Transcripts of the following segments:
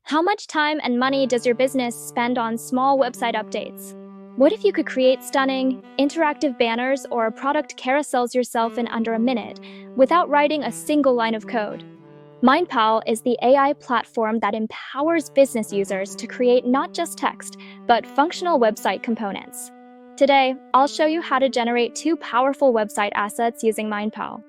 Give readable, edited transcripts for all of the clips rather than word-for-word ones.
How much time and money does your business spend on small website updates? What if you could create stunning, interactive banners or product carousels yourself in under a minute without writing a single line of code? MindPal is the AI platform that empowers business users to create not just text, but functional website components. Today, I'll show you how to generate two powerful website assets using MindPal.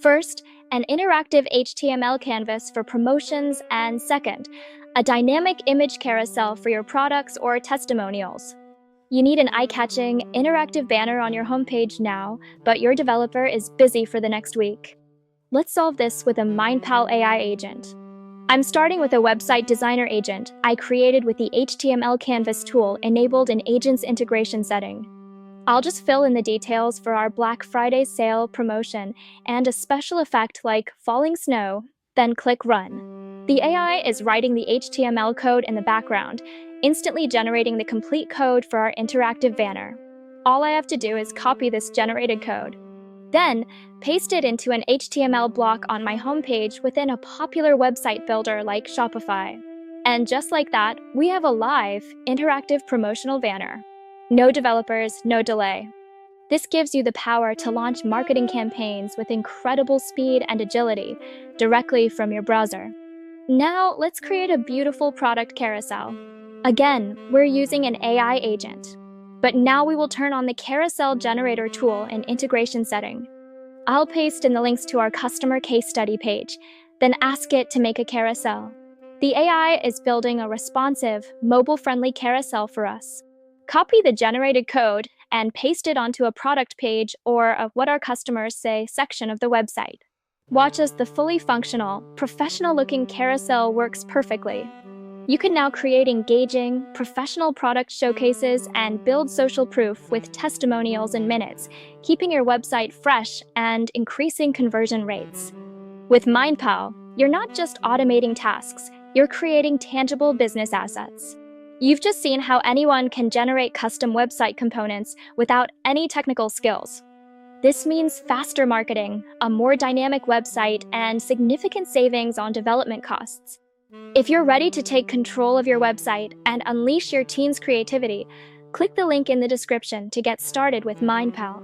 First, an interactive HTML canvas for promotions, and second, a dynamic image carousel for your products or testimonials. You need an eye-catching, interactive banner on your homepage now, but your developer is busy for the next week. Let's solve this with a MindPal AI agent. I'm starting with a website designer agent I created with the HTML canvas tool enabled in Agent's integration setting. I'll just fill in the details for our Black Friday sale promotion and a special effect like falling snow, then click Run. The AI is writing the HTML code in the background, instantly generating the complete code for our interactive banner. All I have to do is copy this generated code. Then, paste it into an HTML block on my homepage within a popular website builder like Shopify. And just like that, we have a live, interactive promotional banner. No developers, no delay. This gives you the power to launch marketing campaigns with incredible speed and agility directly from your browser. Now, let's create a beautiful product carousel. Again, we're using an AI agent. But now we will turn on the carousel generator tool in integration setting. I'll paste in the links to our customer case study page, then ask it to make a carousel. The AI is building a responsive, mobile-friendly carousel for us. Copy the generated code and paste it onto a product page or a what our customers say section of the website. Watch as the fully functional, professional-looking carousel works perfectly. You can now create engaging, professional product showcases and build social proof with testimonials in minutes, keeping your website fresh and increasing conversion rates. With MindPal, you're not just automating tasks, you're creating tangible business assets. You've just seen how anyone can generate custom website components without any technical skills. This means faster marketing, a more dynamic website, and significant savings on development costs. If you're ready to take control of your website and unleash your team's creativity, click the link in the description to get started with MindPal.